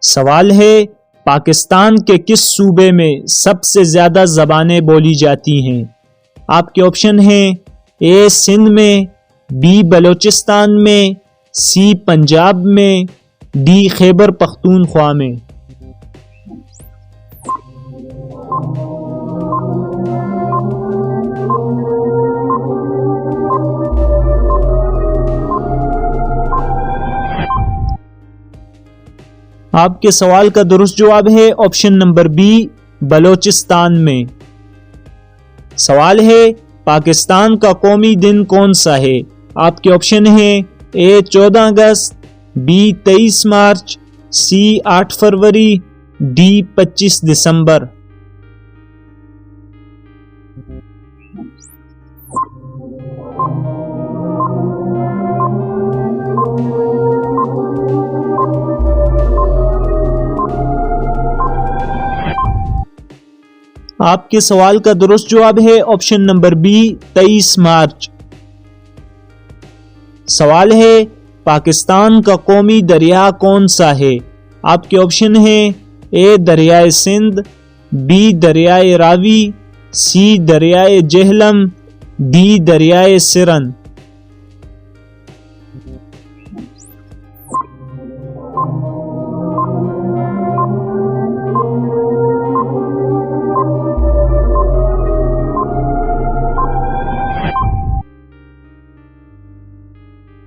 سوال ہے پاکستان کے کس صوبے میں سب سے زیادہ زبانیں بولی جاتی ہیں؟ آپ کے آپشن ہیں اے سندھ میں، بی بلوچستان میں، سی پنجاب میں، ڈی خیبر پختونخوا میں۔ آپ کے سوال کا درست جواب ہے آپشن نمبر بی بلوچستان میں۔ سوال ہے پاکستان کا قومی دن کون سا ہے؟ آپ کے آپشن ہیں اے 14 اگست، بی 23 مارچ، سی 8 فروری، ڈی 25 دسمبر۔ آپ کے سوال کا درست جواب ہے آپشن نمبر بی 23 مارچ۔ سوال ہے پاکستان کا قومی دریا کون سا ہے؟ آپ کے آپشن ہیں اے دریائے سندھ، بی دریائے راوی، سی دریائے جہلم، ڈی دریائے سرن۔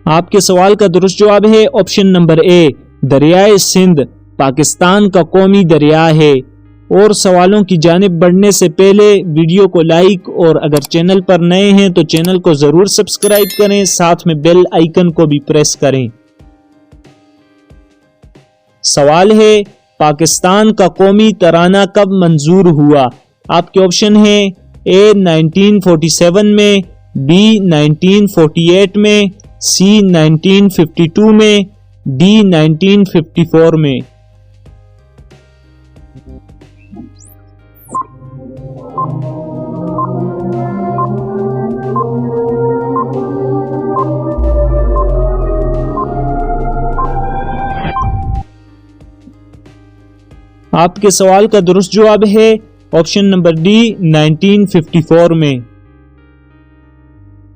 آپ کے سوال کا درست جواب ہے آپشن نمبر اے دریائے سندھ پاکستان کا قومی دریا ہے۔ اور سوالوں کی جانب بڑھنے سے پہلے ویڈیو کو لائک اور اگر چینل پر نئے ہیں تو چینل کو ضرور سبسکرائب کریں، ساتھ میں بیل آئیکن کو بھی پریس کریں۔ سوال ہے پاکستان کا قومی ترانہ کب منظور ہوا؟ آپ کے آپشن ہیں اے 1947 میں، بی 1948 میں، سی 1952 میں، ڈی 1954 میں۔ آپ کے سوال کا درست جواب ہے آپشن نمبر ڈی 1954 میں۔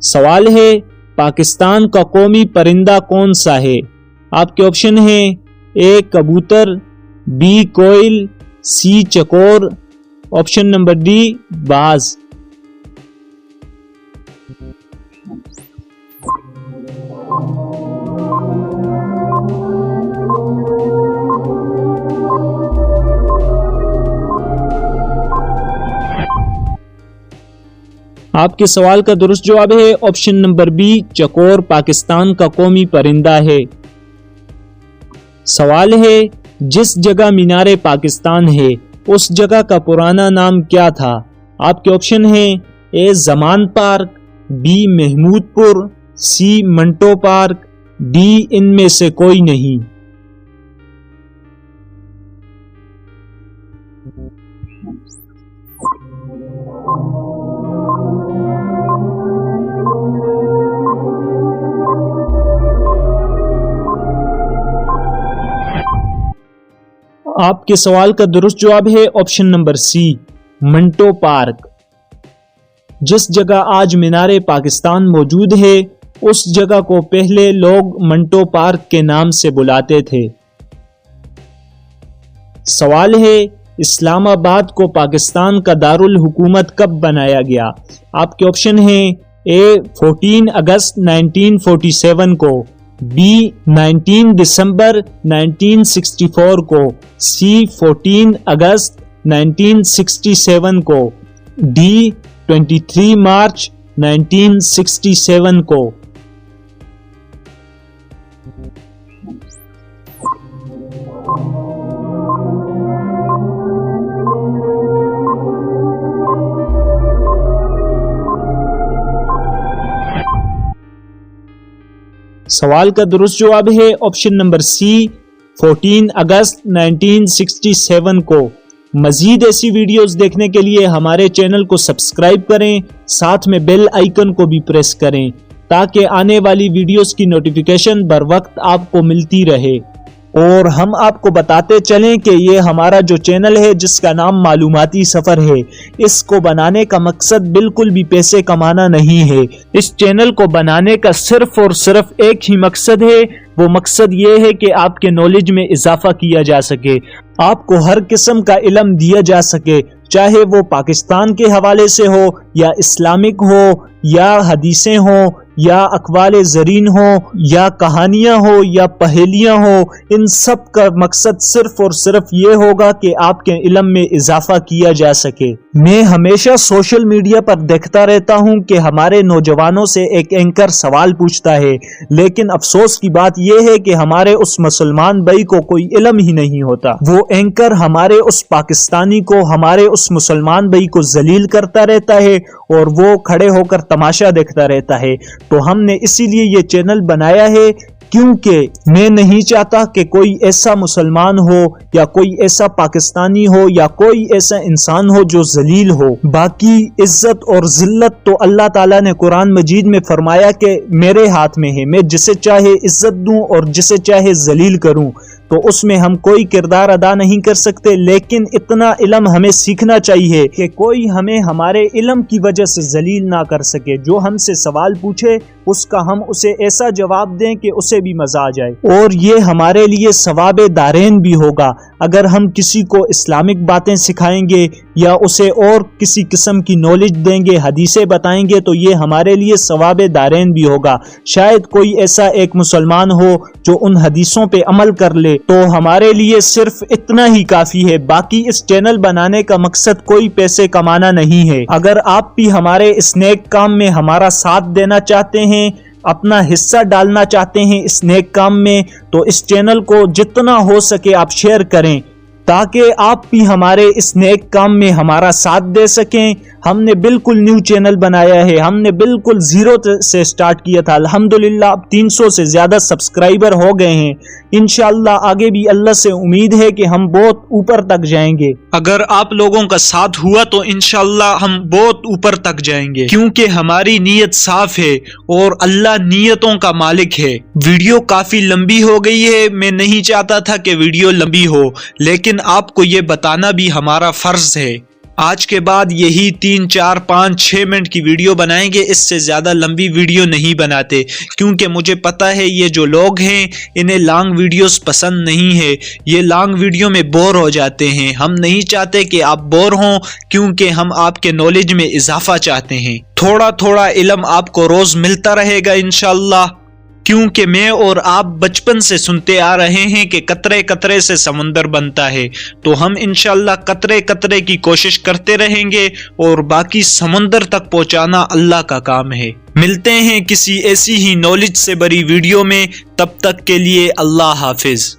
سوال ہے پاکستان کا قومی پرندہ کون سا ہے؟ آپ کے آپشن ہیں اے کبوتر، بی کوئل، سی چکور، آپشن نمبر ڈی باز۔ آپ کے سوال کا درست جواب ہے آپشن نمبر بی چکور پاکستان کا قومی پرندہ ہے۔ سوال ہے جس جگہ مینار پاکستان ہے اس جگہ کا پرانا نام کیا تھا؟ آپ کے آپشن ہیں اے زمان پارک، بی محمود پور، سی منٹو پارک، ڈی ان میں سے کوئی نہیں۔ آپ کے سوال کا درست جواب ہے آپشن نمبر سی منٹو پارک۔ جس جگہ آج مینار پاکستان موجود ہے اس جگہ کو پہلے لوگ منٹو پارک کے نام سے بلاتے تھے۔ سوال ہے اسلام آباد کو پاکستان کا دارالحکومت کب بنایا گیا؟ آپ کے آپشن ہیں اے 14 اگست 1947 کو، بی 19 دسمبر 1964 کو، سی 14 اگست 1967 کو، ڈی 23 مارچ 1967 کو۔ سوال کا درست جواب ہے آپشن نمبر سی 14 اگست 1967 کو۔ مزید ایسی ویڈیوز دیکھنے کے لیے ہمارے چینل کو سبسکرائب کریں، ساتھ میں بیل آئیکن کو بھی پریس کریں تاکہ آنے والی ویڈیوز کی نوٹیفیکیشن بر وقت آپ کو ملتی رہے۔ اور ہم آپ کو بتاتے چلیں کہ یہ ہمارا جو چینل ہے جس کا نام معلوماتی سفر ہے، اس کو بنانے کا مقصد بالکل بھی پیسے کمانا نہیں ہے۔ اس چینل کو بنانے کا صرف اور صرف ایک ہی مقصد ہے، وہ مقصد یہ ہے کہ آپ کے نالج میں اضافہ کیا جا سکے، آپ کو ہر قسم کا علم دیا جا سکے، چاہے وہ پاکستان کے حوالے سے ہو یا اسلامک ہو یا حدیثیں ہوں یا اقوال زرین ہو یا کہانیاں ہو یا پہیلیاں ہو، ان سب کا مقصد صرف اور صرف یہ ہوگا کہ آپ کے علم میں اضافہ کیا جا سکے۔ میں ہمیشہ سوشل میڈیا پر دیکھتا رہتا ہوں کہ ہمارے نوجوانوں سے ایک اینکر سوال پوچھتا ہے، لیکن افسوس کی بات یہ ہے کہ ہمارے اس مسلمان بھائی کو کوئی علم ہی نہیں ہوتا۔ وہ اینکر ہمارے اس پاکستانی کو، ہمارے اس مسلمان بھائی کو ذلیل کرتا رہتا ہے اور وہ کھڑے ہو کر تماشا دیکھتا رہتا ہے۔ تو ہم نے اسی لیے یہ چینل بنایا ہے، کیونکہ میں نہیں چاہتا کہ کوئی ایسا مسلمان ہو یا کوئی ایسا پاکستانی ہو یا کوئی ایسا انسان ہو جو ذلیل ہو۔ باقی عزت اور ذلت تو اللہ تعالیٰ نے قرآن مجید میں فرمایا کہ میرے ہاتھ میں ہے، میں جسے چاہے عزت دوں اور جسے چاہے ذلیل کروں، تو اس میں ہم کوئی کردار ادا نہیں کر سکتے، لیکن اتنا علم ہمیں سیکھنا چاہیے کہ کوئی ہمیں ہمارے علم کی وجہ سے ذلیل نہ کر سکے۔ جو ہم سے سوال پوچھے اس کا ہم اسے ایسا جواب دیں کہ اسے بھی مزہ آ جائے، اور یہ ہمارے لیے ثواب دارین بھی ہوگا۔ اگر ہم کسی کو اسلامک باتیں سکھائیں گے یا اسے اور کسی قسم کی نالج دیں گے، حدیثیں بتائیں گے، تو یہ ہمارے لیے ثواب دارین بھی ہوگا۔ شاید کوئی ایسا ایک مسلمان ہو جو ان حدیثوں پہ عمل کر لے، تو ہمارے لیے صرف اتنا ہی کافی ہے۔ باقی اس چینل بنانے کا مقصد کوئی پیسے کمانا نہیں ہے۔ اگر آپ بھی ہمارے اس نیک کام میں ہمارا ساتھ دینا چاہتے ہیں، اپنا حصہ ڈالنا چاہتے ہیں اس نیک کام میں، تو اس چینل کو جتنا ہو سکے آپ شیئر کریں تاکہ آپ بھی ہمارے اس نیک کام میں ہمارا ساتھ دے سکیں۔ ہم نے بالکل نیو چینل بنایا ہے، ہم نے بالکل زیرو سے سٹارٹ کیا تھا، الحمدللہ اب 300 سے زیادہ سبسکرائبر ہو گئے ہیں۔ انشاءاللہ آگے بھی اللہ سے امید ہے کہ ہم بہت اوپر تک جائیں گے۔ اگر آپ لوگوں کا ساتھ ہوا تو انشاءاللہ ہم بہت اوپر تک جائیں گے، کیونکہ ہماری نیت صاف ہے اور اللہ نیتوں کا مالک ہے۔ ویڈیو کافی لمبی ہو گئی ہے، میں نہیں چاہتا تھا کہ ویڈیو لمبی ہو، لیکن آپ کو یہ بتانا بھی ہمارا فرض ہے۔ آج کے بعد یہی 3، 4، 5، 6 منٹ کی ویڈیو بنائیں گے، اس سے زیادہ لمبی ویڈیو نہیں بناتے، کیونکہ مجھے پتا ہے یہ جو لوگ ہیں انہیں لانگ ویڈیوز پسند نہیں ہے، یہ لانگ ویڈیو میں بور ہو جاتے ہیں۔ ہم نہیں چاہتے کہ آپ بور ہوں، کیونکہ ہم آپ کے نالج میں اضافہ چاہتے ہیں۔ تھوڑا تھوڑا علم آپ کو روز ملتا رہے گا انشاءاللہ، کیونکہ میں اور آپ بچپن سے سنتے آ رہے ہیں کہ قطرے قطرے سے سمندر بنتا ہے، تو ہم انشاءاللہ قطرے قطرے کی کوشش کرتے رہیں گے اور باقی سمندر تک پہنچانا اللہ کا کام ہے۔ ملتے ہیں کسی ایسی ہی نالج سے بری ویڈیو میں، تب تک کے لیے اللہ حافظ۔